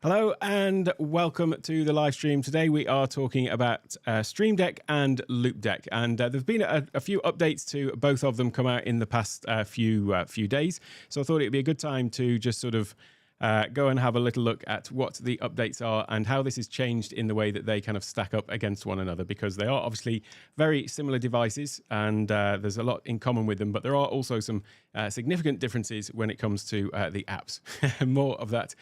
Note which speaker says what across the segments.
Speaker 1: Hello and welcome to the live stream. Today we are talking about Stream Deck and Loupe Deck, and there's been a few updates to both of them come out in the past few days. So I thought it'd be a good time to just sort of go and have a little look at what the updates are and how this has changed in the way that they kind of stack up against one another, because they are obviously very similar devices and there's a lot in common with them, but there are also some significant differences when it comes to the apps. More of that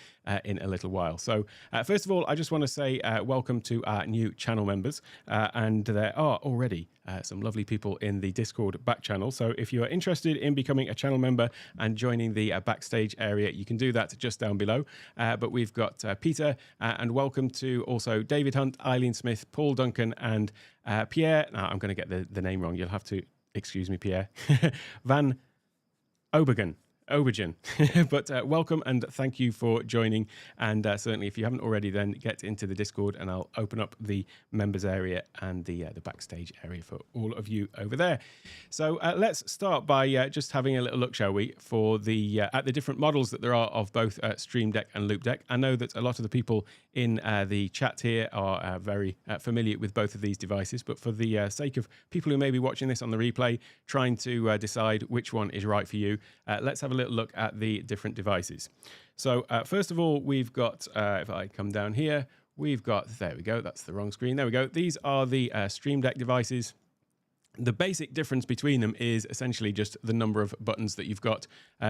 Speaker 1: in a little while. So first of all, I just want to say welcome to our new channel members, and there are already some lovely people in the Discord back channel. So if you are interested in becoming a channel member and joining the backstage area, you can do that just down below. But we've got Peter, and welcome to also David Hunt, Eileen Smith, Paul Duncan, and Pierre. Now, I'm going to get the name wrong. You'll have to excuse me, Pierre. Van Obergen. But welcome and thank you for joining, and certainly if you haven't already, then get into the Discord and I'll open up the members area and the backstage area for all of you over there. So let's start by just having a little look, shall we, for the at the different models that there are of both Stream Deck and Loupe Deck. I know that a lot of the people in the chat here are very familiar with both of these devices, but for the sake of people who may be watching this on the replay, trying to decide which one is right for you, let's have a little look at the different devices. So first of all, we've got, if I come down here, we've got, there we go, that's the wrong screen, there we go. These are the Stream Deck devices. The basic difference between them is essentially just the number of buttons that you've got.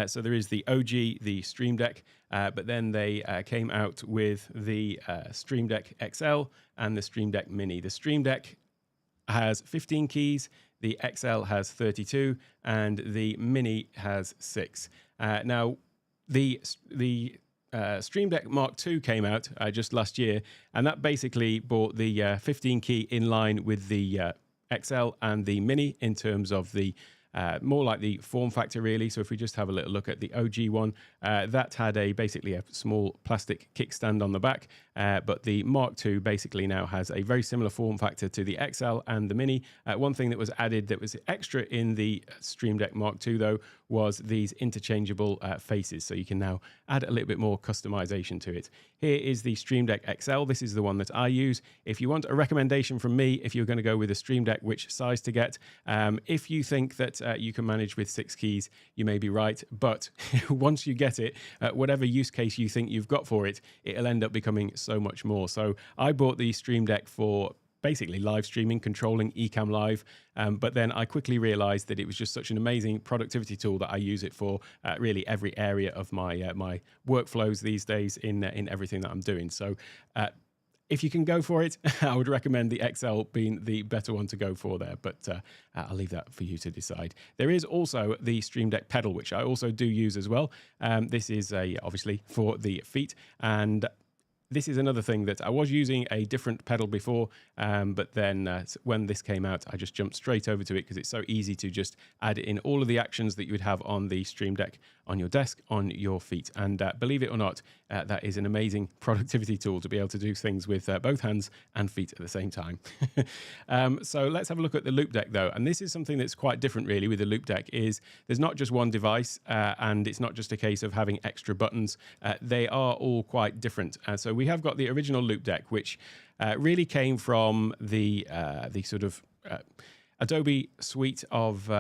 Speaker 1: So there is the OG, the Stream Deck, but then they came out with the Stream Deck XL and the Stream Deck Mini. The Stream Deck has 15 keys, the XL has 32, and the Mini has 6. Now, the Stream Deck Mark II came out just last year, and that basically brought the 15 key in line with the XL and the Mini in terms of the more like the form factor, really. So if we just have a little look at the OG one, that had basically a small plastic kickstand on the back, but the Mark II basically now has a very similar form factor to the XL and the Mini. One thing that was added that was extra in the Stream Deck Mark II, though, was these interchangeable faces. So you can now add a little bit more customization to it. Here is the Stream Deck XL. This is the one that I use. If you want a recommendation from me, if you're going to go with a Stream Deck, which size to get, if you think that you can manage with 6 keys, you may be right. But once you get it, whatever use case you think you've got for it, it'll end up becoming so much more. So I bought the Stream Deck for basically live streaming, controlling Ecamm Live, but then I quickly realized that it was just such an amazing productivity tool that I use it for really every area of my my workflows these days in everything that I'm doing. So if you can go for it, I would recommend the XL being the better one to go for there, but I'll leave that for you to decide. There is also the Stream Deck pedal, which I also do use as well. This is obviously for the feet, and this is another thing that I was using a different pedal before, but then when this came out, I just jumped straight over to it because it's so easy to just add in all of the actions that you would have on the Stream Deck on your desk, on your feet. And believe it or not, that is an amazing productivity tool to be able to do things with both hands and feet at the same time. So let's have a look at the Loupe Deck, though. And this is something that's quite different, really, with the Loupe Deck, is there's not just one device, and it's not just a case of having extra buttons. They are all quite different. So we have got the original Loupe Deck, which really came from the sort of Adobe suite of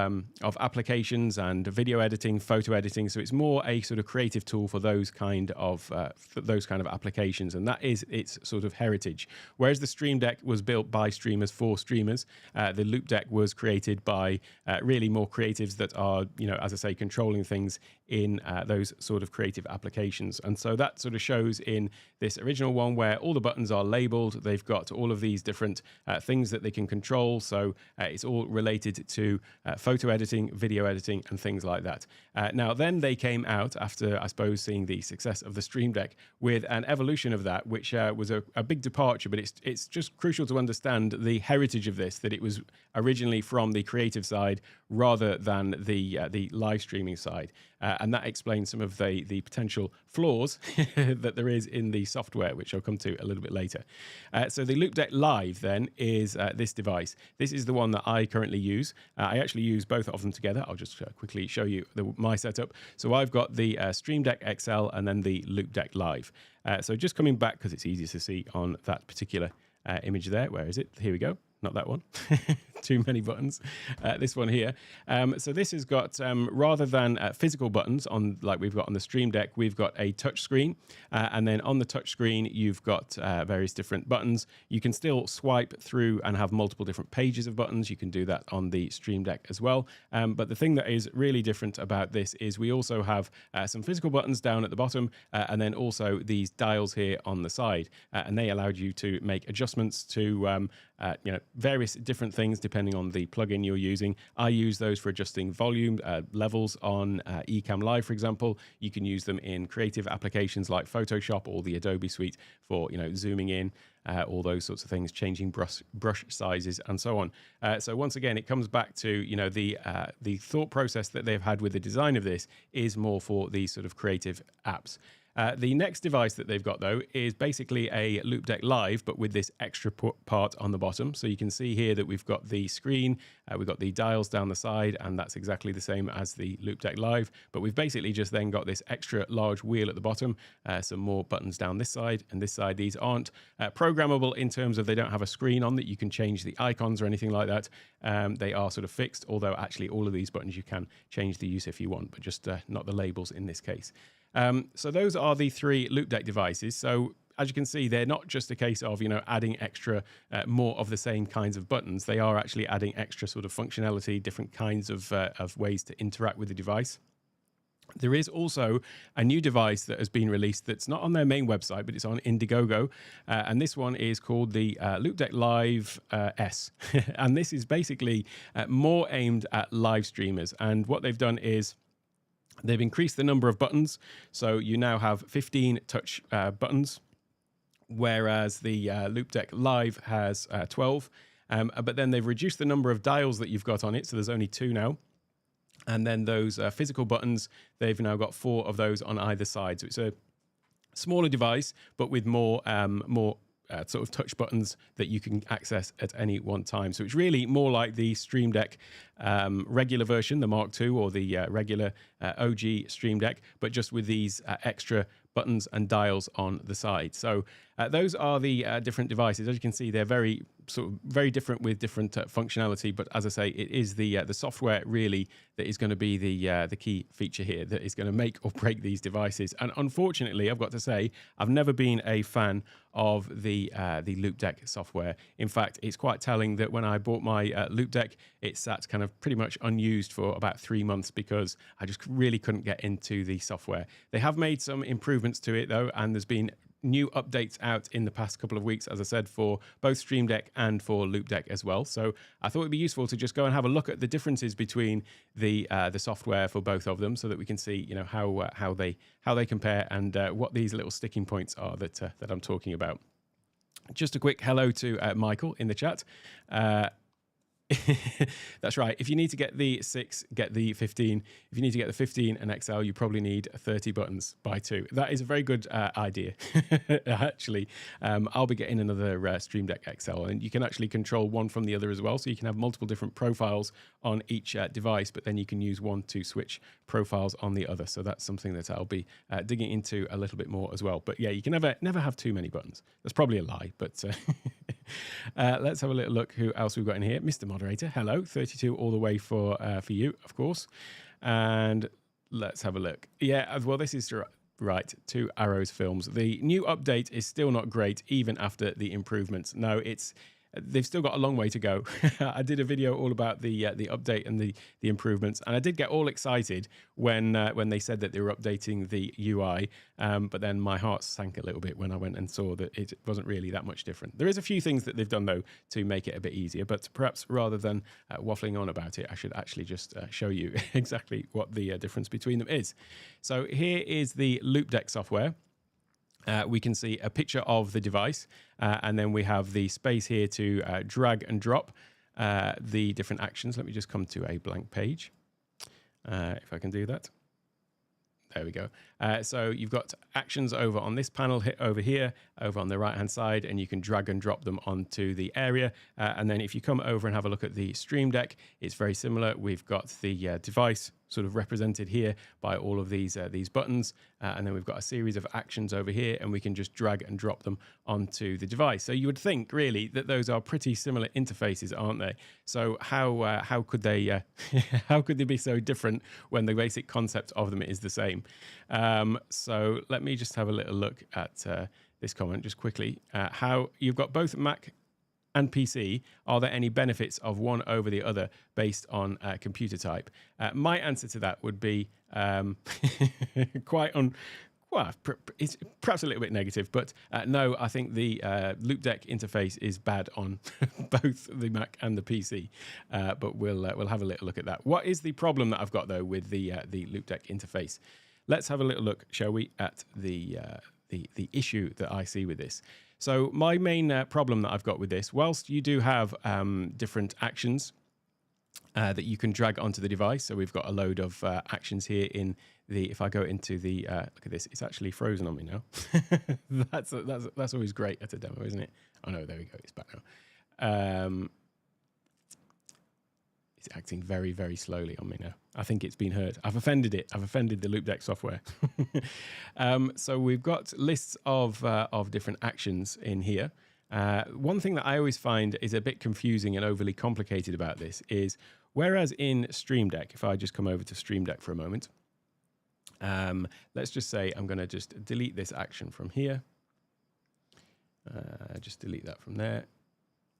Speaker 1: applications and video editing, photo editing. So it's more a sort of creative tool for those kind of applications, and that is its sort of heritage. Whereas the Stream Deck was built by streamers for streamers, the Loupe Deck was created by really more creatives that are, you know, as I say, controlling things in those sort of creative applications. And so that sort of shows in this original one where all the buttons are labeled. They've got all of these different things that they can control. So it's all related to photo editing, video editing, and things like that. Now, then they came out after, I suppose, seeing the success of the Stream Deck with an evolution of that, which was a big departure, but it's just crucial to understand the heritage of this, that it was originally from the creative side rather than the live streaming side. and that explains some of the potential flaws that there is in the software, which I'll come to a little bit later. So the Loupedeck Live then is this device. This is the one that I currently use. I actually use both of them together. I'll just quickly show you my setup. So I've got the Stream Deck XL and then the Loupedeck Live. So just coming back, because it's easier to see on that particular image there. Where is it? Here we go. Not that one. Too many buttons. This one here. So this has got, rather than physical buttons on like we've got on the Stream Deck, we've got a touch screen. And then on the touch screen, you've got various different buttons. You can still swipe through and have multiple different pages of buttons. You can do that on the Stream Deck as well. But the thing that is really different about this is we also have some physical buttons down at the bottom, and then also these dials here on the side. And they allowed you to make adjustments to various different things depending on the plugin you're using. I use those for adjusting volume levels on Ecamm Live, for example. You can use them in creative applications like Photoshop or the Adobe Suite for zooming in, all those sorts of things, changing brush sizes and so on. So once again, it comes back to the thought process that they've had with the design of this is more for these sort of creative apps. The next device that they've got, though, is basically a Loupedeck Live, but with this extra part on the bottom. So you can see here that we've got the screen, we've got the dials down the side, and that's exactly the same as the Loupedeck Live. But we've basically just then got this extra large wheel at the bottom, some more buttons down this side and this side. These aren't programmable in terms of they don't have a screen on that you can change the icons or anything like that. They are sort of fixed, although actually all of these buttons you can change the use if you want, but just not the labels in this case. So those are the three Loupedeck devices. So as you can see, they're not just a case of, adding extra, more of the same kinds of buttons. They are actually adding extra sort of functionality, different kinds of ways to interact with the device. There is also a new device that has been released that's not on their main website, but it's on Indiegogo. And this one is called the Loupedeck Live S. And this is basically more aimed at live streamers. And what they've done is they've increased the number of buttons, so you now have 15 touch buttons, whereas the Loupedeck Live has 12. But then they've reduced the number of dials that you've got on it, so there's only 2 now. And then those physical buttons, they've now got 4 of those on either side. So it's a smaller device, but with more sort of touch buttons that you can access at any one time. So it's really more like the Stream Deck regular version, the Mark II, or the regular OG Stream Deck, but just with these extra buttons and dials on the side. So those are the different devices. As you can see, they're very different with different functionality. But as I say, it is the software really that is going to be the key feature here that is going to make or break these devices. And unfortunately, I've got to say, I've never been a fan of the Loupedeck software. In fact, it's quite telling that when I bought my Loupedeck, it sat kind of pretty much unused for about 3 months because I just really couldn't get into the software. They have made some improvements to it though, and there's been new updates out in the past couple of weeks, as I said, for both Stream Deck and for Loupedeck as well. So I thought it'd be useful to just go and have a look at the differences between the software for both of them, so that we can see, how they compare and what these little sticking points are that I'm talking about. Just a quick hello to Michael in the chat. That's right. If you need to get the 6, get the 15. If you need to get the 15 and XL, you probably need 30 buttons. Buy 2. That is a very good idea. Actually, I'll be getting another Stream Deck XL, and you can actually control one from the other as well. So you can have multiple different profiles on each device, but then you can use one to switch profiles on the other. So that's something that I'll be digging into a little bit more as well. But yeah, you can never have too many buttons. That's probably a lie, but let's have a little look who else we've got in here. Mr. Moderator, hello. 32 all the way for you, of course. And let's have a look. Yeah, well, this is right. 2 Arrows Films. The new update is still not great, even after the improvements. No, they've still got a long way to go. I did a video all about the update and the improvements, and I did get all excited when they said that they were updating the UI, but then my heart sank a little bit when I went and saw that it wasn't really that much different. There is a few things that they've done, though, to make it a bit easier, but perhaps rather than waffling on about it, I should actually just show you exactly what the difference between them is. So here is the Loupedeck software. We can see a picture of the device, and then we have the space here to drag and drop the different actions. Let me just come to a blank page, if I can do that. There we go. So you've got actions over on this panel, hit over here, over on the right-hand side, and you can drag and drop them onto the area. And then if you come over and have a look at the Stream Deck, it's very similar. We've got the device sort of represented here by all of these buttons. And then we've got a series of actions over here, and we can just drag and drop them onto the device. So you would think, really, that those are pretty similar interfaces, aren't they? So how could they how could they be so different when the basic concept of them is the same? So let me just have a little look at this comment just quickly. How you've got both Mac and PC. Are there any benefits of one over the other based on computer type? My answer to that would be well, it's perhaps a little bit negative, but no, I think the Loupedeck interface is bad on both the Mac and the PC. But we'll have a little look at that. What is the problem that I've got though with the Loupedeck interface? Let's have a little look, shall we, at the issue that I see with this. So my main problem that I've got with this, whilst you do have different actions that you can drag onto the device. So we've got a load of actions here in the, if I go into the, look at this, it's actually frozen on me now. That's always great at a demo, isn't it? Oh no, there we go, it's back now. It's acting very, very slowly on me now. I think it's been heard. I've offended it. I've offended the Loupedeck software. So we've got lists of different actions in here. One thing that I always find is a bit confusing and overly complicated about this is, whereas in Stream Deck, if I just come over to Stream Deck for a moment, let's just say I'm going to just delete this action from here. Just delete that from there.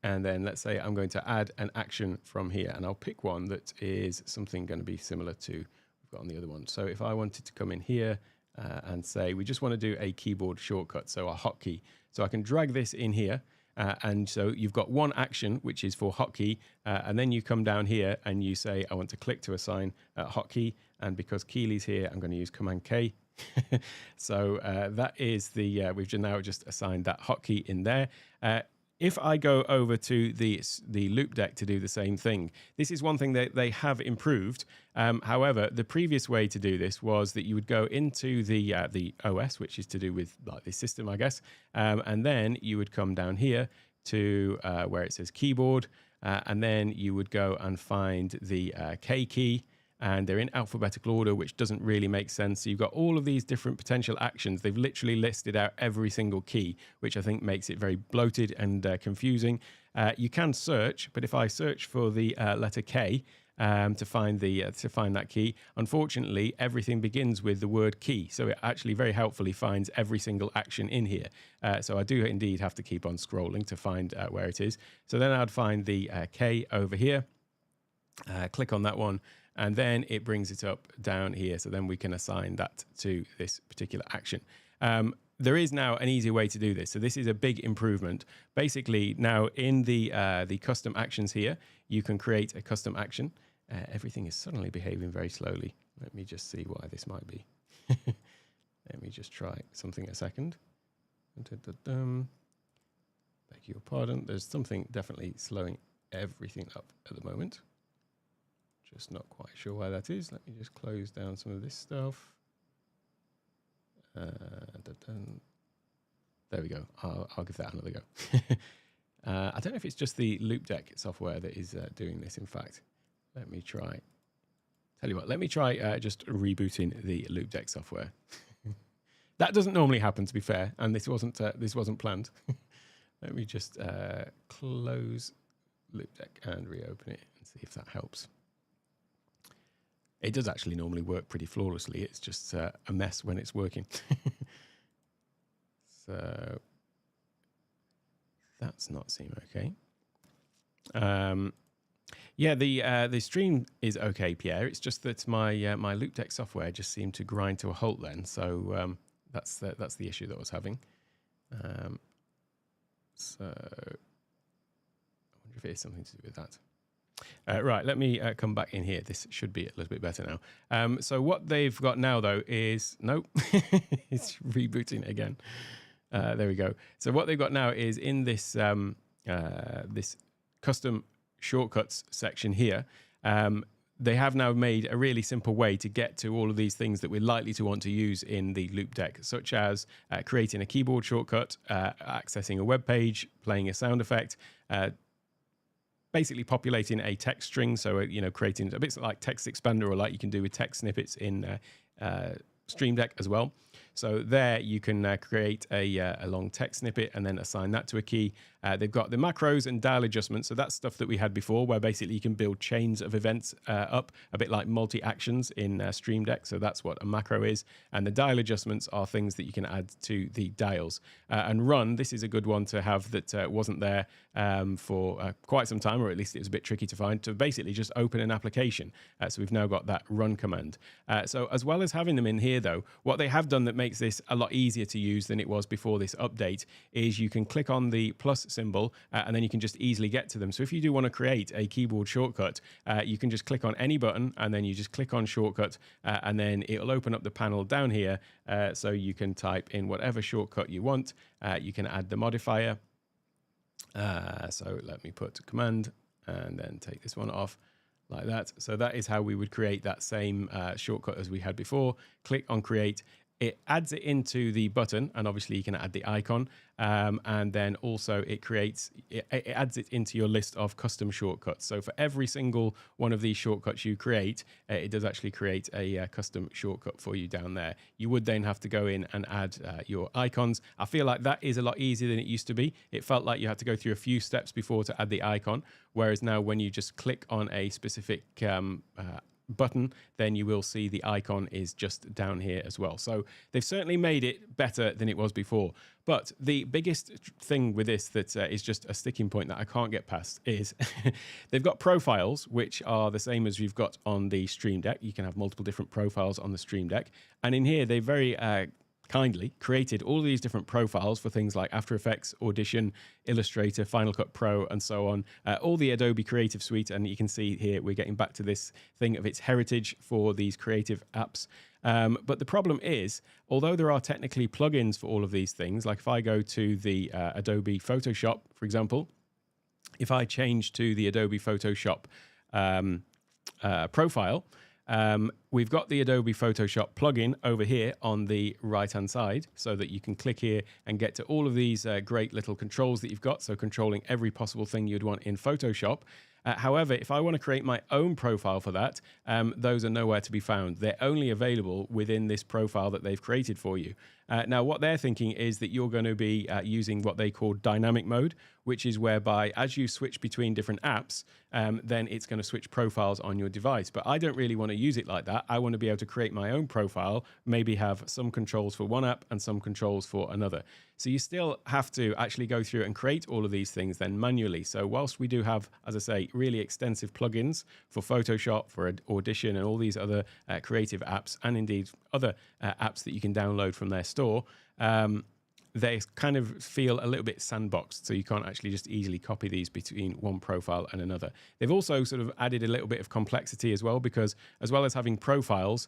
Speaker 1: And then let's say I'm going to add an action from here, and I'll pick one that is something going to be similar to we've got on the other one. So if I wanted to come in here and say we just want to do a keyboard shortcut, so a hotkey. So I can drag this in here, and so you've got one action which is for hotkey, and then you come down here and you say I want to click to assign hotkey, and because Keely's here, I'm going to use Command K. So that is the we've now just assigned that hotkey in there. If I go over to the Loupedeck to do the same thing, this is one thing that they have improved. However, the previous way to do this was that you would go into the OS, which is to do with like the system, I guess, and then you would come down here to where it says keyboard, and then you would go and find the K key. And they're in alphabetical order, which doesn't really make sense. So you've got all of these different potential actions. They've literally listed out every single key, which I think makes it very bloated and confusing. You can search, but if I search for the letter K to find that key, unfortunately, everything begins with the word key. So it actually very helpfully finds every single action in here. So I do indeed have to keep on scrolling to find where it is. So then I'd find the K over here, click on that one, and then it brings it up down here. So then we can assign that to this particular action. There is now an easier way to do this. So this is a big improvement. Basically, now in the custom actions here, you can create a custom action. Everything is suddenly behaving very slowly. Let me just see why this might be. Let me just try something a second. Beg your pardon. There's something definitely slowing everything up at the moment. Just not quite sure why that is. Let me just close down some of this stuff. There we go. I'll give that another go. I don't know if it's just the Loupedeck software that is doing this, in fact. Let me try. Tell you what, let me try just rebooting the Loupedeck software. That doesn't normally happen, to be fair, and this wasn't planned. Let me just close Loupedeck and reopen it and see if that helps. It does actually normally work pretty flawlessly. It's just a mess when it's working. So that's not seem okay. Yeah, the stream is okay, Pierre. It's just that my Loupedeck software just seemed to grind to a halt then. So that's the issue that I was having. So I wonder if it is something to do with that. Right, let me come back in here. This should be a little bit better now. So what they've got now, though, is... Nope, it's rebooting again. There we go. So what they've got now is in this, this custom shortcuts section here, they have now made a really simple way to get to all of these things that we're likely to want to use in the Loupedeck, such as creating a keyboard shortcut, accessing a web page, playing a sound effect, basically populating a text string. So, creating a bit like text expander, or like you can do with text snippets in Stream Deck as well. So there you can create a long text snippet and then assign that to a key. They've got the macros and dial adjustments. So that's stuff that we had before, where basically you can build chains of events up, a bit like multi-actions in Stream Deck. So that's what a macro is. And the dial adjustments are things that you can add to the dials. And run, this is a good one to have that wasn't there for quite some time, or at least it was a bit tricky to find, to basically just open an application. So we've now got that run command. So as well as having them in here, though, what they have done that makes this a lot easier to use than it was before this update is you can click on the plus symbol and then you can just easily get to them. So if you do want to create a keyboard shortcut, you can just click on any button and then you just click on shortcut and then it'll open up the panel down here, so you can type in whatever shortcut you want. You can add the modifier. So let me put command and then take this one off like that. So that is how we would create that same shortcut as we had before. Click on create. It adds it into the button, and obviously you can add the icon, and then also it adds it into your list of custom shortcuts. So for every single one of these shortcuts you create, it does actually create a custom shortcut for you down there. You would then have to go in and add your icons. I feel like that is a lot easier than it used to be. It felt like you had to go through a few steps before to add the icon, whereas now when you just click on a specific button, then you will see the icon is just down here as well. So they've certainly made it better than it was before. But the biggest thing with this that is just a sticking point that I can't get past is they've got profiles, which are the same as you've got on the Stream Deck. You can have multiple different profiles on the Stream Deck. And in here, they very kindly created all these different profiles for things like After Effects, Audition, Illustrator, Final Cut Pro, and so on. All the Adobe Creative Suite, and you can see here we're getting back to this thing of its heritage for these creative apps. But the problem is, although there are technically plugins for all of these things, like if I go to the Adobe Photoshop, for example, if I change to the Adobe Photoshop profile, we've got the Adobe Photoshop plugin over here on the right-hand side, so that you can click here and get to all of these great little controls that you've got, so controlling every possible thing you'd want in Photoshop. However, if I want to create my own profile for that, those are nowhere to be found. They're only available within this profile that they've created for you. Now, what they're thinking is that you're going to be using what they call dynamic mode, which is whereby as you switch between different apps, then it's going to switch profiles on your device. But I don't really want to use it like that. I want to be able to create my own profile, maybe have some controls for one app and some controls for another. So you still have to actually go through and create all of these things then manually. So whilst we do have, as I say, really extensive plugins for Photoshop, for Audition, and all these other creative apps, and indeed other apps that you can download from their store, they kind of feel a little bit sandboxed, so you can't actually just easily copy these between one profile and another. They've also sort of added a little bit of complexity as well, because as well as having profiles,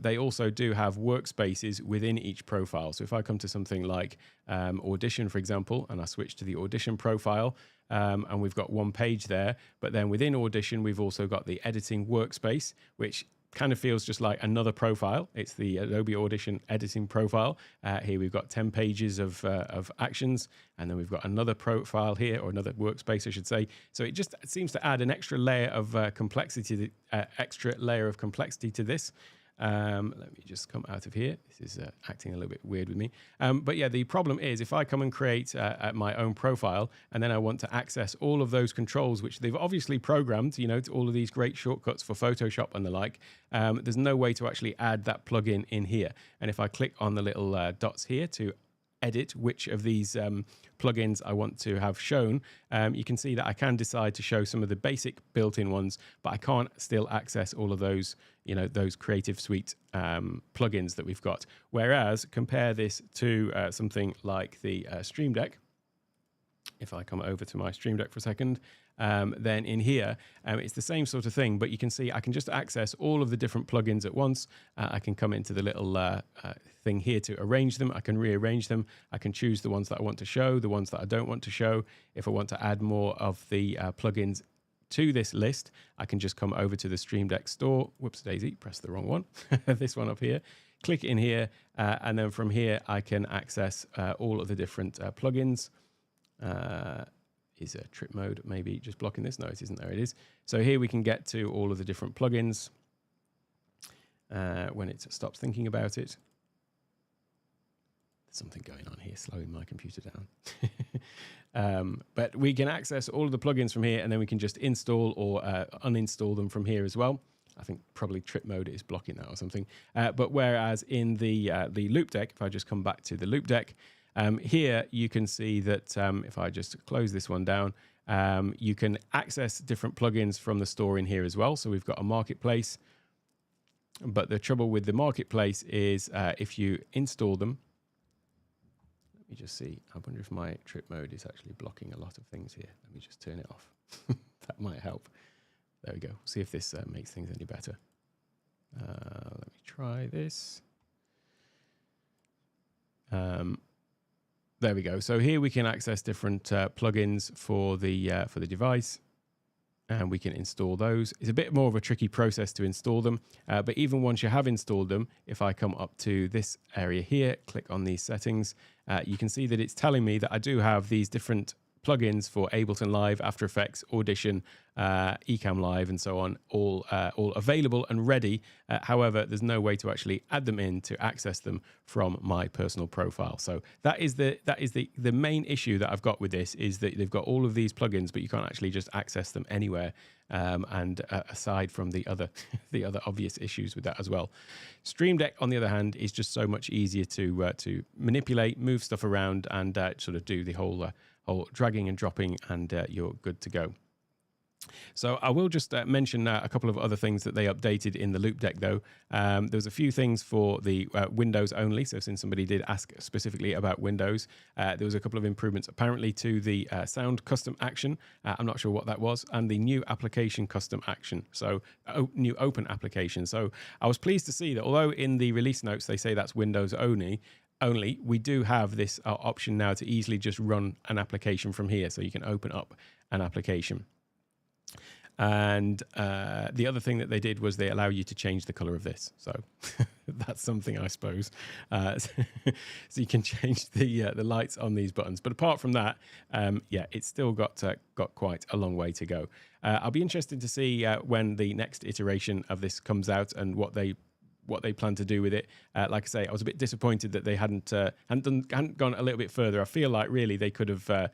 Speaker 1: they also do have workspaces within each profile. So if I come to something like Audition, for example, and I switch to the Audition profile, and we've got one page there, but then within Audition, we've also got the editing workspace, which kind of feels just like another profile. It's the Adobe Audition editing profile. Here we've got 10 pages of actions, and then we've got another profile here, or another workspace, I should say. So it just seems to add an extra layer of complexity to this. Let me just come out of here. This is acting a little bit weird with me. But yeah, the problem is if I come and create my own profile, and then I want to access all of those controls, which they've obviously programmed, to all of these great shortcuts for Photoshop and the like, there's no way to actually add that plugin in here. And if I click on the little dots here to edit which of these plugins I want to have shown, you can see that I can decide to show some of the basic built-in ones, but I can't still access all of those, those Creative Suite plugins that we've got. Whereas compare this to something like the Stream Deck. If I come over to my Stream Deck for a second, then in here, it's the same sort of thing, but you can see I can just access all of the different plugins at once. I can come into the little thing here to arrange them. I can rearrange them. I can choose the ones that I want to show, the ones that I don't want to show. If I want to add more of the plugins to this list, I can just come over to the Stream Deck store. Whoops, daisy, press the wrong one. This one up here. Click in here, and then from here, I can access all of the different plugins. Is a trip mode maybe just blocking this? No, it isn't. There it is. So here we can get to all of the different plugins when it stops thinking about it. There's something going on here, slowing my computer down. But we can access all of the plugins from here, and then we can just install or uninstall them from here as well. I think probably trip mode is blocking that or something. But whereas in the Loupe Deck, if I just come back to the Loupe Deck, here you can see that if I just close this one down, you can access different plugins from the store in here as well. So we've got a marketplace. But the trouble with the marketplace is if you install them, let me just see. I wonder if my trip mode is actually blocking a lot of things here. Let me just turn it off. That might help. There we go. See if this makes things any better. Let me try this. There we go. So here we can access different plugins for the device, and we can install those. It's a bit more of a tricky process to install them, but even once you have installed them, if I come up to this area here, click on these settings, you can see that it's telling me that I do have these different plugins for Ableton Live, After Effects, Audition, Ecamm Live, and so on, all available and ready. However, there's no way to actually add them in to access them from my personal profile. So that is the main issue that I've got with this, is that they've got all of these plugins, but you can't actually just access them anywhere. And aside from the other obvious issues with that as well. Stream Deck, on the other hand, is just so much easier to manipulate, move stuff around, and sort of do the whole dragging and dropping, and you're good to go. So I will just mention a couple of other things that they updated in the Loupe Deck, though. There was a few things for the Windows only. So since somebody did ask specifically about Windows, there was a couple of improvements apparently to the sound custom action. I'm not sure what that was, and the new application custom action. So new open application. So I was pleased to see that although in the release notes they say that's Windows only, we do have this option now to easily just run an application from here. So you can open up an application. And the other thing that they did was they allow you to change the color of this. So that's something, I suppose. So you can change the lights on these buttons. But apart from that, yeah, it's still got quite a long way to go. I'll be interested to see when the next iteration of this comes out and what they plan to do with it. Like I say, I was a bit disappointed that they hadn't gone a little bit further. I feel like really they could have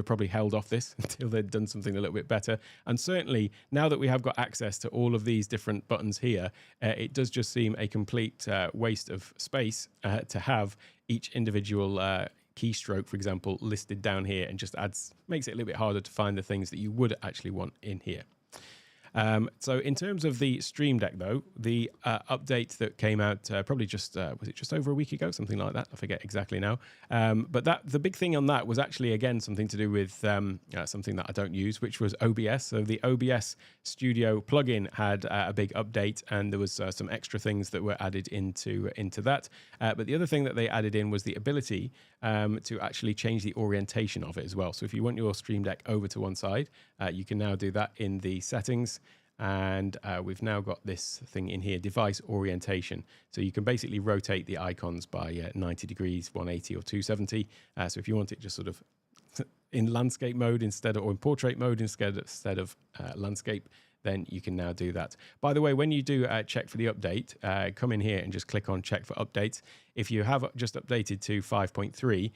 Speaker 1: probably held off this until they'd done something a little bit better. And certainly now that we have got access to all of these different buttons here, it does just seem a complete waste of space to have each individual keystroke, for example, listed down here, and just makes it a little bit harder to find the things that you would actually want in here. So in terms of the Stream Deck, though, the update that came out probably just, was it just over a week ago? Something like that. I forget exactly now. But the big thing on that was actually, again, something to do with something that I don't use, which was OBS. So the OBS Studio plugin had a big update, and there was some extra things that were added into that. But the other thing that they added in was the ability to actually change the orientation of it as well. So if you want your Stream Deck over to one side, you can now do that in the settings. And we've now got this thing in here, device orientation. So you can basically rotate the icons by 90 degrees, 180 or 270. So if you want it just sort of in landscape mode or in portrait mode instead of landscape, then you can now do that. By the way, when you do check for the update, come in here and just click on check for updates. If you have just updated to 5.3,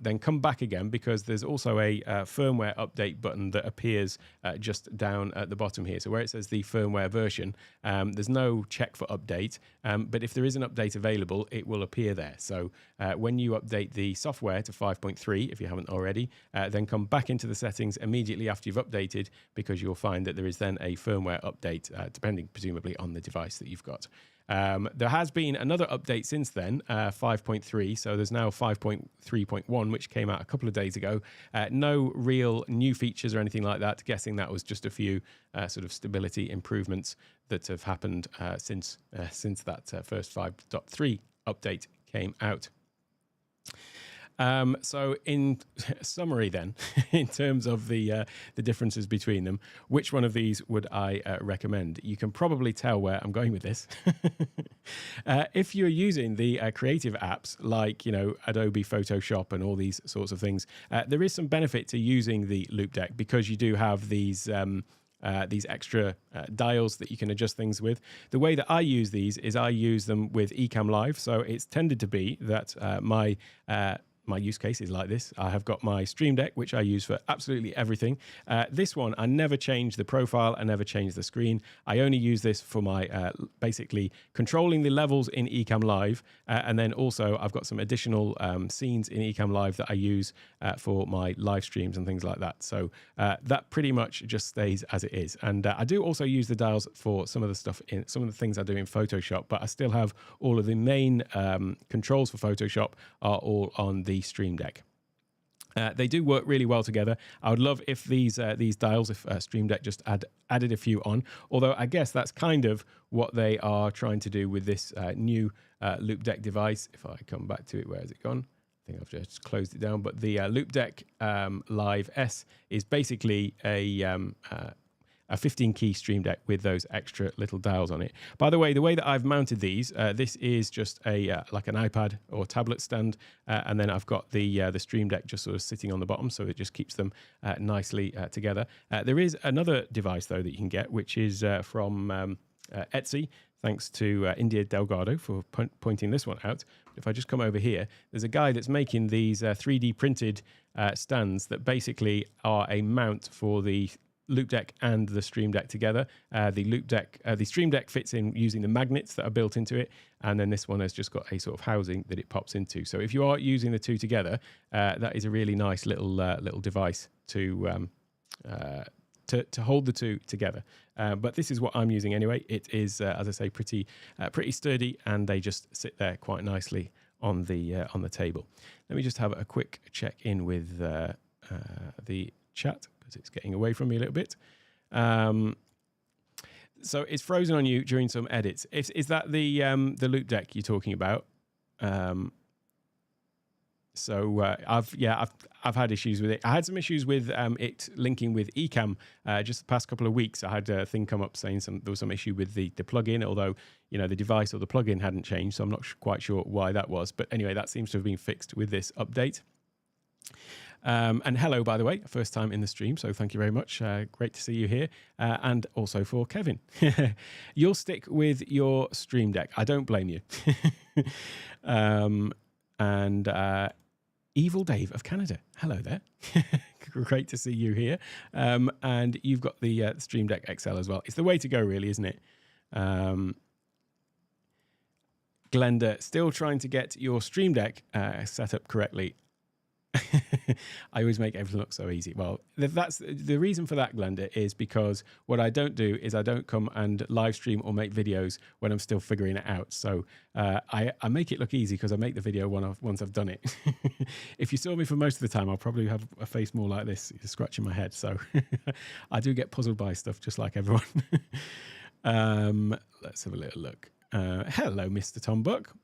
Speaker 1: then come back again, because there's also a firmware update button that appears just down at the bottom here. So where it says the firmware version, there's no check for update, but if there is an update available, it will appear there. So when you update the software to 5.3, if you haven't already, then come back into the settings immediately after you've updated, because you'll find that there is then a firmware update, depending presumably on the device that you've got. There has been another update since then, 5.3. So there's now 5.3.1, which came out a couple of days ago. No real new features or anything like that. Guessing that was just a few sort of stability improvements that have happened since that first 5.3 update came out. So in summary then, in terms of the differences between them, which one of these would I recommend? You can probably tell where I'm going with this. If you're using the creative apps like, Adobe Photoshop and all these sorts of things, there is some benefit to using the Loupe Deck because you do have these extra dials that you can adjust things with. The way that I use these is I use them with Ecamm Live. So it's tended to be that my use case is like this. I have got my Stream Deck, which I use for absolutely everything. This one, I never change the profile. I never change the screen. I only use this for my basically controlling the levels in Ecamm Live. And then also I've got some additional scenes in Ecamm Live that I use for my live streams and things like that. So that pretty much just stays as it is. And I do also use the dials for some of the stuff in some of the things I do in Photoshop, but I still have all of the main controls for Photoshop are all on the Stream Deck. They do work really well together. I would love if these dials, if Stream Deck just added a few on, although I guess that's kind of what they are trying to do with this new Loupedeck device. If I come back to it, where has it gone? I think I've just closed it down, but the Loupedeck Live S is basically a 15-key Stream Deck with those extra little dials on it. By the way that I've mounted these, this is just like an iPad or tablet stand, and then I've got the Stream Deck just sort of sitting on the bottom, so it just keeps them nicely together. There is another device though that you can get, which is from Etsy. Thanks to India Delgado for pointing this one out. If I just come over here, there's a guy that's making these 3D printed stands that basically are a mount for the Loupe Deck and the Stream Deck together. The Stream Deck fits in using the magnets that are built into it, and then this one has just got a sort of housing that it pops into. So if you are using the two together, that is a really nice little device to hold the two together. But this is what I'm using anyway. It is, as I say, pretty sturdy, and they just sit there quite nicely on the table. Let me just have a quick check in with the chat, because it's getting away from me a little bit. So it's frozen on you during some edits. Is that the Loupe Deck you're talking about? I've had issues with it. I had some issues with it linking with Ecamm just the past couple of weeks. I had a thing come up saying there was some issue with the plugin, although the device or the plugin hadn't changed, so I'm not quite sure why that was. But anyway, that seems to have been fixed with this update. And hello, by the way, first time in the stream, so thank you very much. Great to see you here. And also for Kevin. You'll stick with your Stream Deck. I don't blame you. Evil Dave of Canada. Hello there. Great to see you here. And you've got the Stream Deck XL as well. It's the way to go, really, isn't it? Glenda, still trying to get your Stream Deck set up correctly. I always make everything look so easy. Well, that's the reason for that, Glenda, is because what I don't do is I don't come and live stream or make videos when I'm still figuring it out. So I make it look easy because I make the video once I've done it. If you saw me for most of the time, I'll probably have a face more like this, scratching my head. So I do get puzzled by stuff just like everyone. Let's have a little look. Hello, Mr. Tom Buck.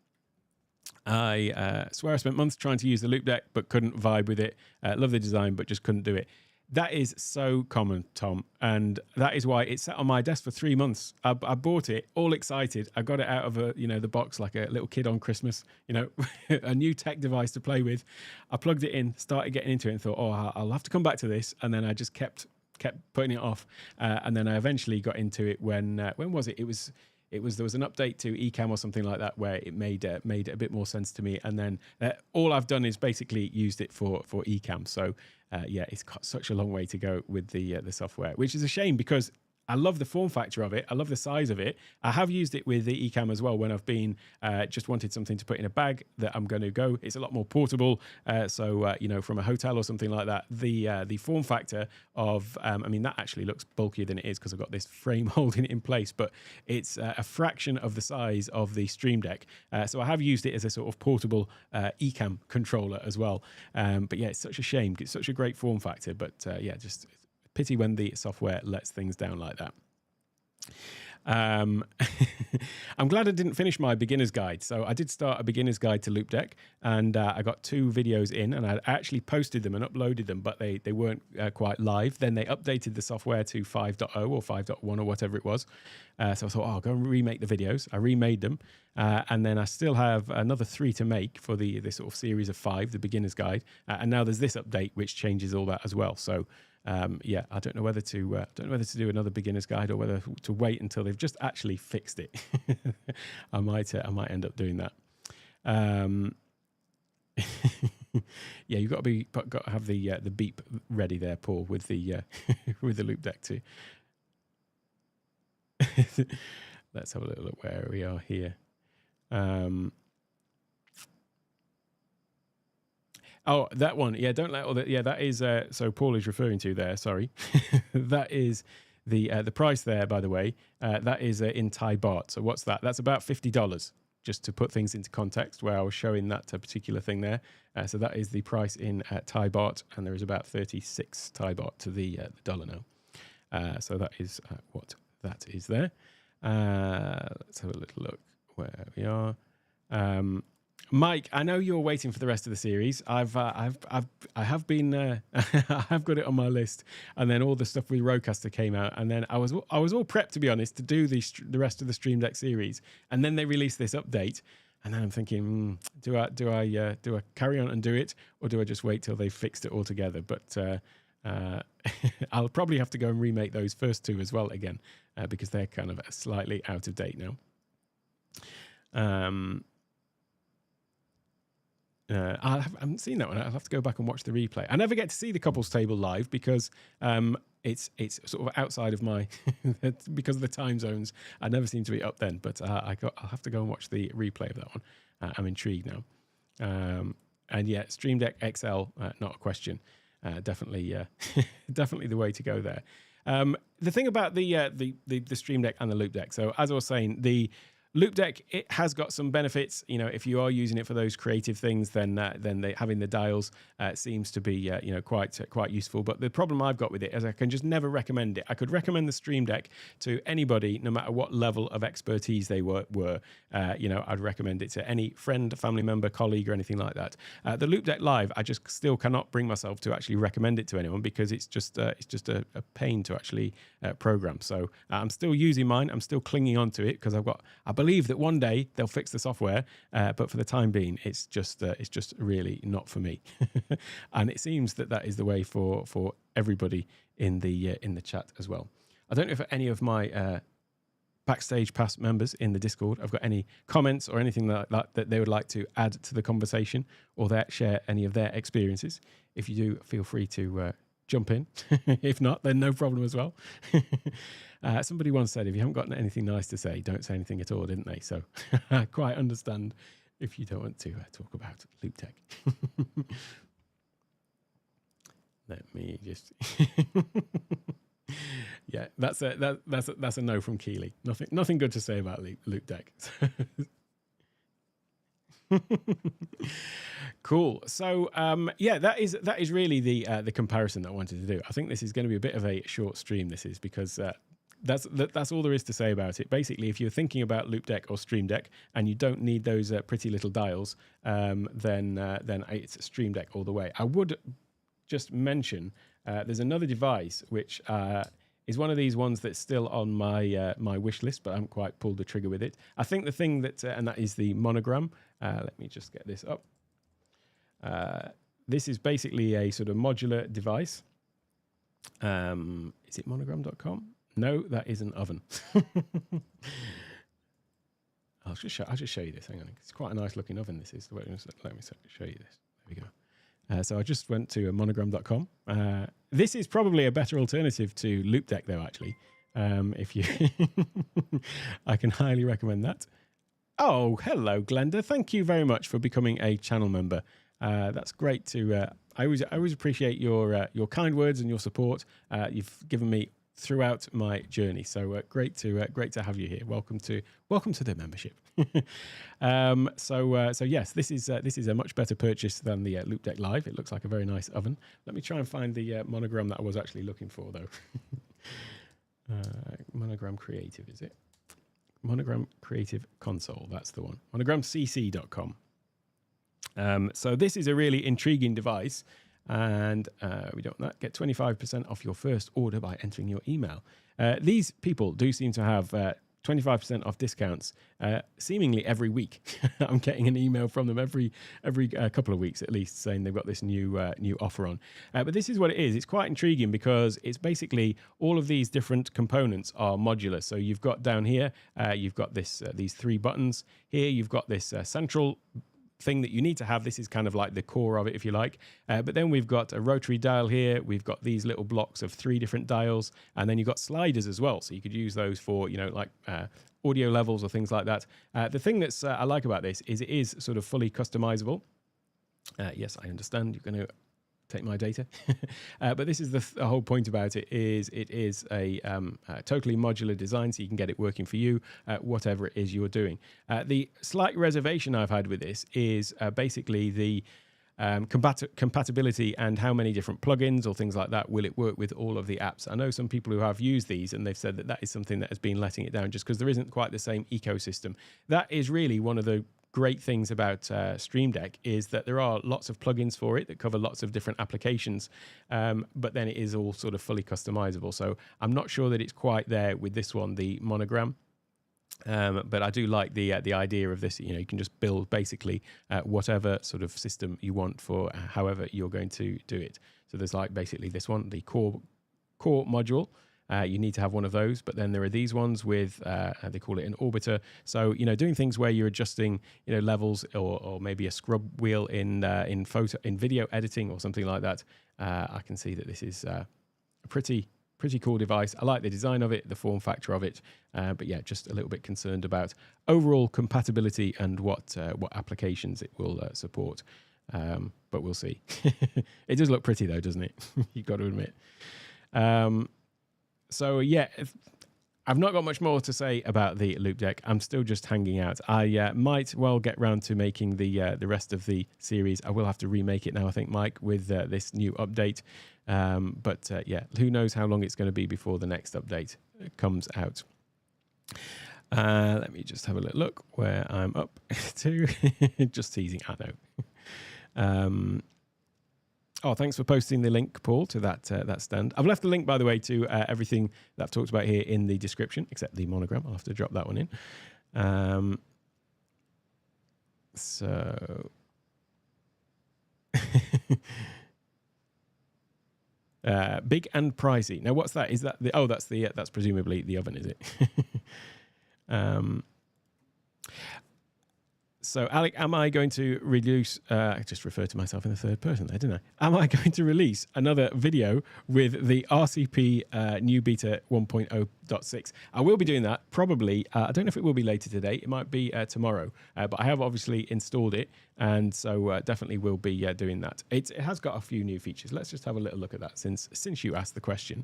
Speaker 1: I swear I spent months trying to use the Loupe Deck, but couldn't vibe with it. Love the design, but just couldn't do it. That is so common, Tom. And that is why it sat on my desk for 3 months. I bought it all excited. I got it out of the box like a little kid on Christmas, a new tech device to play with. I plugged it in, started getting into it and thought, I'll have to come back to this. And then I just kept putting it off. And then I eventually got into it when was it? There was an update to Ecamm or something like that where it made it a bit more sense to me, and then all I've done is basically used it for Ecamm. So it's got such a long way to go with the software, which is a shame because I love the form factor of it. I love the size of it. I have used it with the Ecamm as well when I've been just wanted something to put in a bag that I'm going to go. It's a lot more portable. So from a hotel or something like that, the form factor of, that actually looks bulkier than it is because I've got this frame holding it in place, but it's a fraction of the size of the Stream Deck. So I have used it as a sort of portable Ecamm controller as well. But yeah, it's such a shame. It's such a great form factor, but just pity when the software lets things down like that. I'm glad I didn't finish my beginner's guide. So I did start a beginner's guide to Loupedeck, and I got 2 videos in, and I actually posted them and uploaded them, but they weren't quite live. Then they updated the software to 5.0 or 5.1 or whatever it was. So I thought, I'll go and remake the videos. I remade them, and then I still have another 3 to make for the sort of series of 5, the beginner's guide. And now there's this update which changes all that as well. So yeah, I don't know whether to do another beginner's guide or whether to wait until they've just actually fixed it. I might end up doing that. Yeah, you've got to have the beep ready there, Paul, with the with the Loupedeck too. Let's have a little look where we are here. Oh, that one. Yeah, don't let all that. Yeah, that is. So Paul is referring to there. Sorry, that is the price there. By the way, that is in Thai baht. So what's that? That's about $50. Just to put things into context, where I was showing that particular thing there. So that is the price in Thai baht, and there is about 36 Thai baht to the dollar now. So that is what that is there. Let's have a little look where we are. Mike, I know you're waiting for the rest of the series. I have been I have got it on my list, and then all the stuff with Rodecaster came out, and then I was all prepped, to be honest, to do the rest of the Stream Deck series, and then they released this update, and then I'm thinking, do I carry on and do it, or do I just wait till they've fixed it all together? But I'll probably have to go and remake those first 2 as well again, because they're kind of slightly out of date now. I haven't seen that one. I'll have to go back and watch the replay. I never get to see the couples table live because it's sort of outside of my because of the time zones. I never seem to be up then. But I'll have to go and watch the replay of that one. I'm intrigued now. And yeah, Stream Deck XL, not a question. Definitely definitely the way to go there. The thing about the Stream Deck and the Loupedeck. So as I was saying, the Loupedeck, it has got some benefits. You know, if you are using it for those creative things, then having the dials seems to be quite useful. But the problem I've got with it is I can just never recommend it. I could recommend the Stream Deck to anybody, no matter what level of expertise they were. I'd recommend it to any friend, family member, colleague, or anything like that. The Loupedeck Live, I just still cannot bring myself to actually recommend it to anyone because it's just a pain to actually program. So I'm still using mine. I'm still clinging on to it because I believe that one day they'll fix the software, but for the time being, it's just really not for me. And it seems that is the way for everybody in the chat as well. I don't know if any of my Backstage Pass members in the Discord have got any comments or anything like that they would like to add to the conversation, or share any of their experiences. If you do, feel free to jump in. If not, then no problem as well. Somebody once said, if you haven't got anything nice to say, don't say anything at all, didn't they? So I quite understand if you don't want to talk about Loupedeck. Let me just... Yeah, that's a no from Keeley. Nothing good to say about Loupedeck. Cool. So yeah, that is really the comparison that I wanted to do. I think this is going to be a bit of a short stream. This is because that's all there is to say about it. Basically, if you're thinking about Loupedeck or Stream Deck and you don't need those pretty little dials, then it's Stream Deck all the way. I would just mention there's another device which is one of these ones that's still on my wish list, but I haven't quite pulled the trigger with it. I think the thing that and that is the Monogram. Let me just get this up. This is basically a sort of modular device. Is it monogram.com? No, that is an oven. I'll just show you this. Hang on, it's quite a nice looking oven. This is. Let me show you this. There we go. So I just went to monogram.com. This is probably a better alternative to Loupedeck, though. Actually, if you, I can highly recommend that. Oh, hello, Glenda. Thank you very much for becoming a channel member. That's great to. I always appreciate your kind words and your support. You've given me throughout my journey. So great to have you here. Welcome to the membership. So yes, this is a much better purchase than the Loupedeck Live. It looks like a very nice oven. Let me try and find the Monogram that I was actually looking for, though. Monogram Creative, is it? Monogram Creative Console. That's the one. monogramcc.com. So this is a really intriguing device, and we don't get 25% off your first order by entering your email. These people do seem to have 25% off discounts seemingly every week. I'm getting an email from them every couple of weeks at least saying they've got this new offer on. But this is what it is. It's quite intriguing because it's basically all of these different components are modular. So you've got down here, you've got these 3 buttons. Here you've got this central thing that you need to have. This is kind of like the core of it, if you like. But then we've got a rotary dial here. We've got these little blocks of 3 different dials, and then you've got sliders as well. So you could use those for, like audio levels or things like that. The thing that's I like about this is it is sort of fully customizable. Yes, I understand. You're going to take my data. But this is the whole point about it is a totally modular design, so you can get it working for you, whatever it is you're doing. The slight reservation I've had with this is basically the compatibility and how many different plugins or things like that will it work with all of the apps. I know some people who have used these and they've said that is something that has been letting it down just because there isn't quite the same ecosystem. That is really one of the great things about Stream Deck is that there are lots of plugins for it that cover lots of different applications, but then it is all sort of fully customizable. So I'm not sure that it's quite there with this one, the Monogram. But I do like the idea of this. You can just build basically whatever sort of system you want for however you're going to do it. So there's like basically this one, the core module. You need to have one of those, but then there are these ones with they call it an orbiter. So doing things where you're adjusting levels or maybe a scrub wheel in video editing or something like that. I can see that this is a pretty cool device. I like the design of it, the form factor of it, but yeah, just a little bit concerned about overall compatibility and what applications it will support. But we'll see. It does look pretty though, doesn't it? You've got to admit. So yeah, I've not got much more to say about the Loupe Deck. I'm still just hanging out. I might well get round to making the rest of the series. I will have to remake it now, I think, Mike, with this new update. But yeah, who knows how long it's going to be before the next update comes out. Let me just have a little look where I'm up to. Just teasing, I know. Oh, thanks for posting the link, Paul, to that stand. I've left the link, by the way, to everything that I've talked about here in the description, except the Monogram. I'll have to drop that one in. So... big and pricey. Now, what's that? Is that the? Oh, that's presumably the oven, is it? So, Alec, am I going to release? I just referred to myself in the third person there, didn't I? Am I going to release another video with the RCP new beta 1.0.6? I will be doing that probably. I don't know if it will be later today. It might be tomorrow. But I have obviously installed it, and so definitely will be doing that. It has got a few new features. Let's just have a little look at that since you asked the question.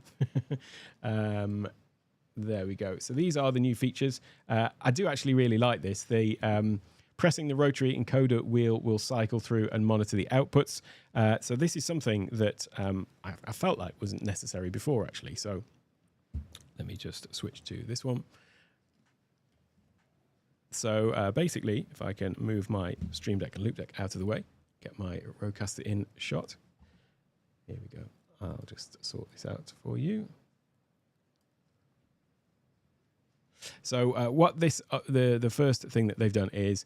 Speaker 1: There we go. So these are the new features. I do actually really like this. Pressing the rotary encoder wheel will cycle through and monitor the outputs. So this is something that I felt like wasn't necessary before, actually. So let me just switch to this one. So basically, if I can move my Stream Deck and Loupe Deck out of the way, get my Rodecaster in shot. Here we go. I'll just sort this out for you. So what the first thing that they've done is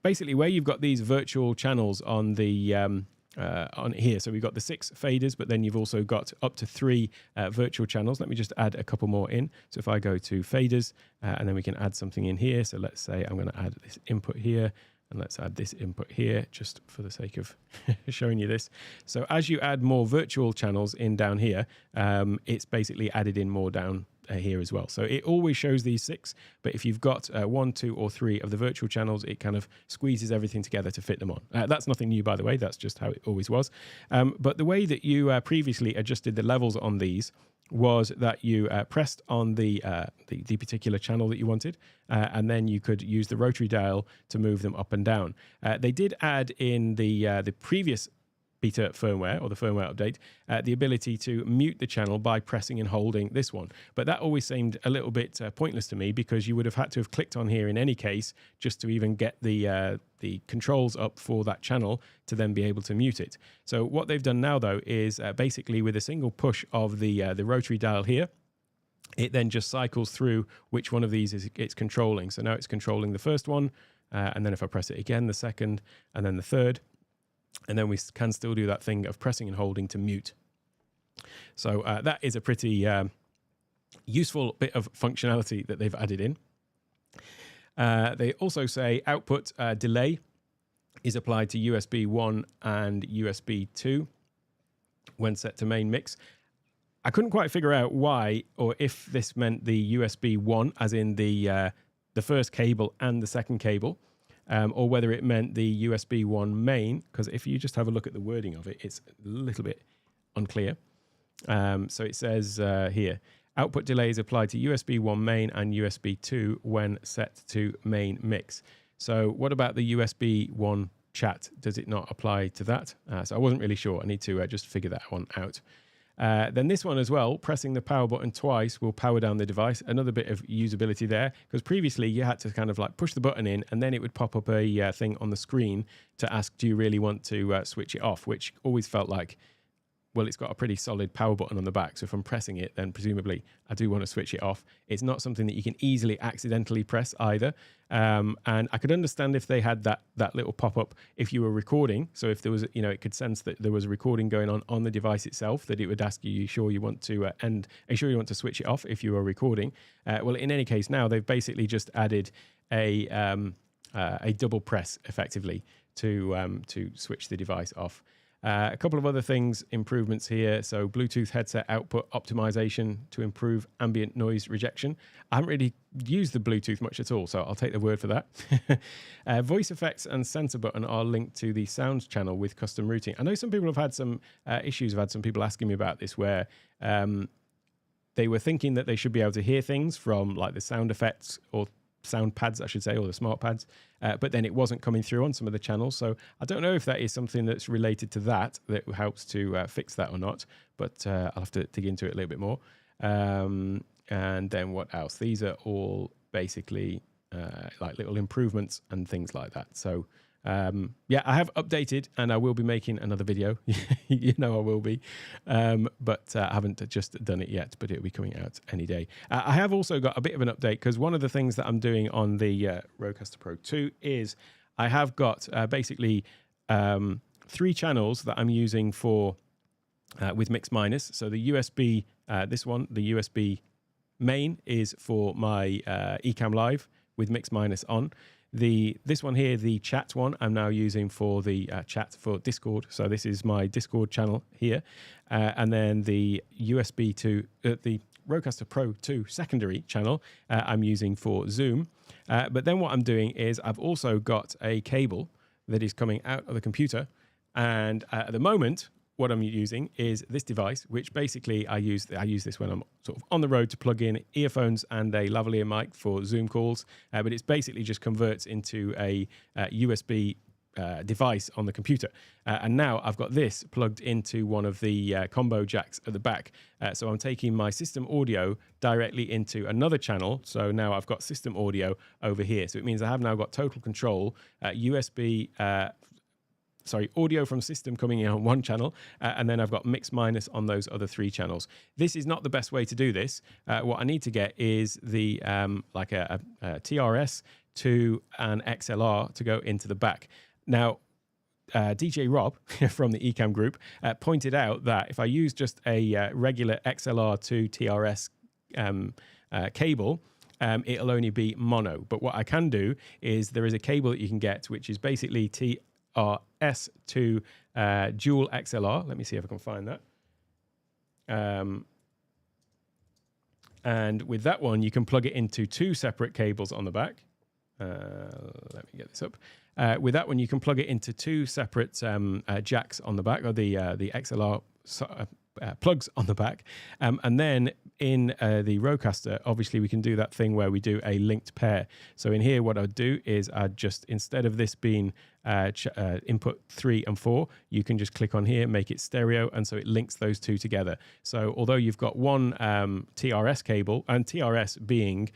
Speaker 1: basically where you've got these virtual channels on the on here. So we've got the 6 faders, but then you've also got up to 3 virtual channels. Let me just add a couple more in. So if I go to faders, and then we can add something in here. So let's say I'm going to add this input here, and let's add this input here, just for the sake of showing you this. So as you add more virtual channels in down here, it's basically added in more down here as well. So it always shows these 6, but if you've got 1, 2, or 3 of the virtual channels, it kind of squeezes everything together to fit them on. That's nothing new, by the way. That's just how it always was. But the way that you previously adjusted the levels on these was that you pressed on the particular channel that you wanted, and then you could use the rotary dial to move them up and down. They did add in the previous beta firmware or the firmware update, the ability to mute the channel by pressing and holding this one. But that always seemed a little bit pointless to me, because you would have had to have clicked on here in any case just to even get the controls up for that channel to then be able to mute it. So what they've done now, though, is basically with a single push of the rotary dial here, it then just cycles through which one of these it's controlling. So now it's controlling the first one, and then if I press it again, the second, and then the third. And then we can still do that thing of pressing and holding to mute. So that is a pretty useful bit of functionality that they've added in. They also say output delay is applied to USB 1 and USB 2 when set to main mix. I couldn't quite figure out why, or if this meant the USB 1 as in the first cable and the second cable, or whether it meant the USB 1 main, because if you just have a look at the wording of it, it's a little bit unclear. So it says here, output delay is applied to USB 1 main and USB 2 when set to main mix. So what about the USB 1 chat? Does it not apply to that? So I wasn't really sure. I need to just figure that one out. Then this one as well, pressing the power button twice will power down the device. Another bit of usability there, because previously you had to kind of like push the button in and then it would pop up a thing on the screen to ask, do you really want to switch it off? Which always felt like, well, it's got a pretty solid power button on the back. So if I'm pressing it, then presumably I do want to switch it off. It's not something that you can easily accidentally press either. And I could understand if they had that little pop-up if you were recording. So if there was, it could sense that there was a recording going on the device itself, that it would ask you, you sure you want to, are you sure you want to switch it off if you are recording? Well, in any case, now they've basically just added a double press effectively to switch the device off. A couple of other things, improvements here. So Bluetooth headset output optimization to improve ambient noise rejection. I haven't really used the Bluetooth much at all, so I'll take the word for that. Voice effects and sensor button are linked to the sounds channel with custom routing. I know some people have had some issues. I've had some people asking me about this where they were thinking that they should be able to hear things from like the sound effects or sound pads, I should say, or the smart pads, but then it wasn't coming through on some of the channels. So I don't know if that is something that's related to that helps to fix that or not, but I'll have to dig into it a little bit more. And then what else? These are all basically like little improvements and things like that. So yeah, I have updated and I will be making another video. I will be, but I haven't just done it yet, but it'll be coming out any day. I have also got a bit of an update because one of the things that I'm doing on the Rodecaster Pro 2 is I have got basically 3 channels that I'm using for with Mix Minus. So the USB, this one, the USB main is for my Ecamm Live with Mix Minus on. This one here, the chat one, I'm now using for the chat for Discord. So this is my Discord channel here. And then the USB to the Rodecaster Pro 2 secondary channel I'm using for Zoom. But then what I'm doing is I've also got a cable that is coming out of the computer. And at the moment, what I'm using is this device, which basically I use this when I'm sort of on the road to plug in earphones and a lavalier mic for Zoom calls. But it's basically just converts into a USB device on the computer. And now I've got this plugged into one of the combo jacks at the back. So I'm taking my system audio directly into another channel. So now I've got system audio over here. So it means I have now got total control, audio from system coming in on one channel, and then I've got Mix Minus on those other 3 channels. This is not the best way to do this. What I need to get is the like a TRS to an XLR to go into the back. Now, DJ Rob from the Ecamm group pointed out that if I use just a regular XLR to TRS cable, it'll only be mono. But what I can do is there is a cable that you can get, which is basically TRS to dual XLR. Let me see if I can find that. And with that one, you can plug it into 2 separate cables on the back. Let me get this up. With that one, you can plug it into 2 separate jacks on the back, or the XLR plugs on the back. And then in the Rodecaster, obviously we can do that thing where we do a linked pair. So in here, what I'd do is I'd just, instead of this being input 3 and 4, you can just click on here, make it stereo, and so it links those two together. So although you've got one TRS cable, and TRS being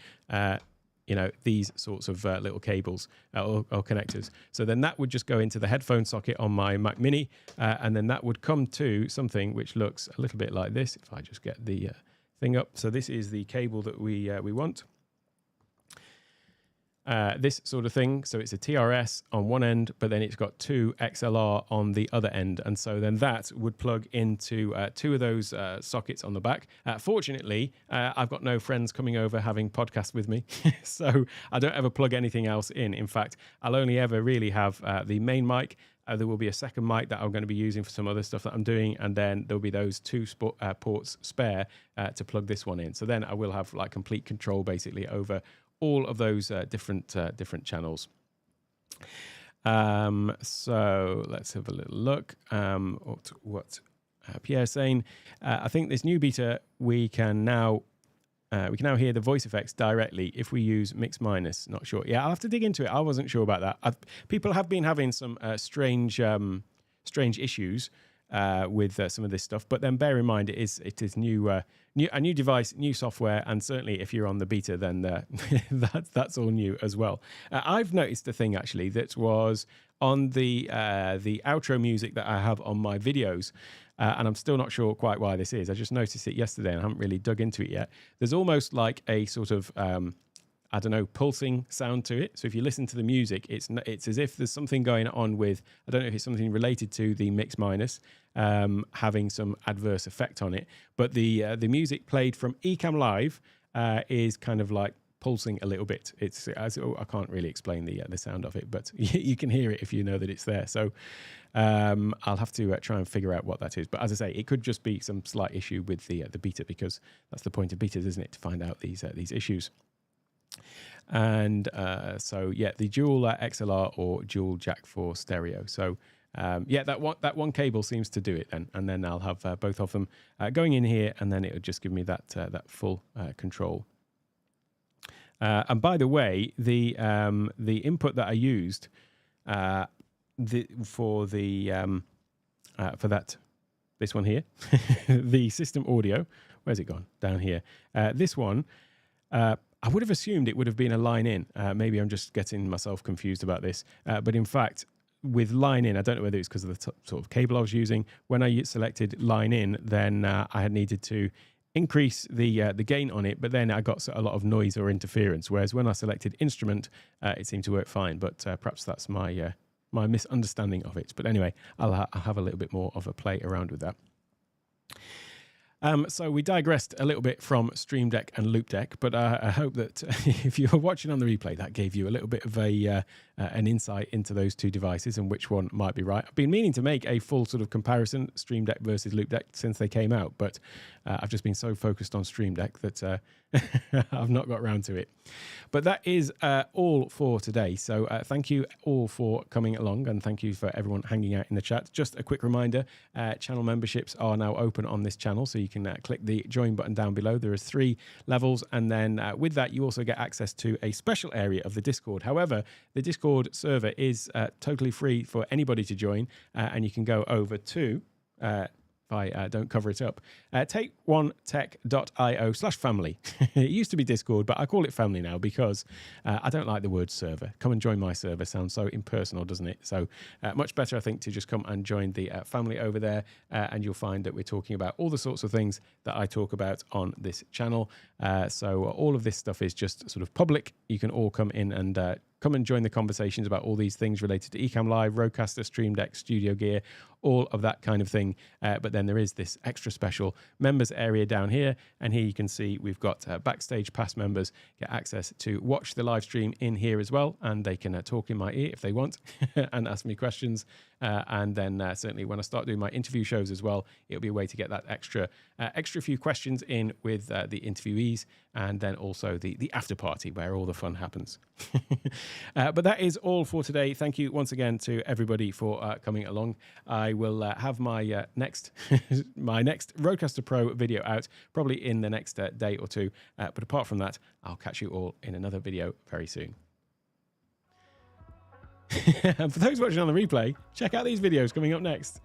Speaker 1: these sorts of little cables or connectors. So then that would just go into the headphone socket on my Mac Mini, and then that would come to something which looks a little bit like this. If I just get the thing up. So this is the cable that we want. This sort of thing. So it's a TRS on one end, but then it's got 2 XLR on the other end. And so then that would plug into 2 of those sockets on the back. Fortunately, I've got no friends coming over having podcasts with me. So I don't ever plug anything else in. In fact, I'll only ever really have the main mic. There will be a second mic that I'm going to be using for some other stuff that I'm doing. And then there'll be those 2 ports spare to plug this one in. So then I will have like complete control basically over all of those different channels. So let's have a little look at what Pierre's saying. I think this new beta, we can now hear the voice effects directly if we use mix minus. Not sure. Yeah, I'll have to dig into it. I wasn't sure about that. People have been having some strange issues with some of this stuff, but then bear in mind it is new, a new device, new software, and certainly if you're on the beta, then that's all new as well. I've noticed a thing actually that was on the outro music that I have on my videos, and I'm still not sure quite why this is. I just noticed it yesterday and I haven't really dug into it yet. There's almost like a sort of I don't know, pulsing sound to it. So if you listen to the music, it's as if there's something going on with, I don't know if it's something related to the mix minus having some adverse effect on it. But the music played from Ecamm Live is kind of like pulsing a little bit. I can't really explain the sound of it, but you can hear it if you know that it's there. So I'll have to try and figure out what that is. But as I say, it could just be some slight issue with the beta, because that's the point of betas, isn't it? To find out these issues. And so yeah, the dual XLR or dual jack for stereo. So yeah, that one cable seems to do it then, and then I'll have both of them going in here, and then it'll just give me that full control. And by the way, the input that I used for this one here, the system audio. Where's it gone? Down here. This one. I would have assumed it would have been a line in. Maybe I'm just getting myself confused about this. But in fact, with line in, I don't know whether it's because of the sort of cable I was using. When I selected line in, then I had needed to increase the gain on it, but then I got a lot of noise or interference. Whereas when I selected instrument, it seemed to work fine. But perhaps that's my misunderstanding of it. But anyway, I'll have a little bit more of a play around with that. So we digressed a little bit from Stream Deck and Loupe Deck, but I hope that if you're watching on the replay, that gave you a little bit of an insight into those two devices and which one might be right. I've been meaning to make a full sort of comparison, Stream Deck versus Loupe Deck, since they came out, but I've just been so focused on Stream Deck that I've not got around to it. But that is all for today. So thank you all for coming along, and thank you for everyone hanging out in the chat. Just a quick reminder, channel memberships are now open on this channel, so you can click the join button down below. There are 3 levels, and then with that you also get access to a special area of the Discord. However, the Discord server is totally free for anybody to join, and you can go over to if I don't cover it up, take1tech.io/family. It used to be Discord, but I call it family now because I don't like the word server. Come and join my server sounds so impersonal, doesn't it? So much better, I think, to just come and join the family over there, and you'll find that we're talking about all the sorts of things that I talk about on this channel. So all of this stuff is just sort of public. You can all come in and come and join the conversations about all these things related to Ecamm Live, Rodecaster, Stream Deck, Studio Gear, all of that kind of thing. But then there is this extra special members area down here. And here you can see we've got Backstage Pass members get access to watch the live stream in here as well. And they can talk in my ear if they want and ask me questions. And then certainly when I start doing my interview shows as well, it'll be a way to get that extra few questions in with the interviewees, and then also the after party where all the fun happens. But that is all for today. Thank you once again to everybody for coming along. I I will have my next my next Rodecaster Pro video out probably in the next day or two. But apart from that, I'll catch you all in another video very soon. And for those watching on the replay, check out these videos coming up next.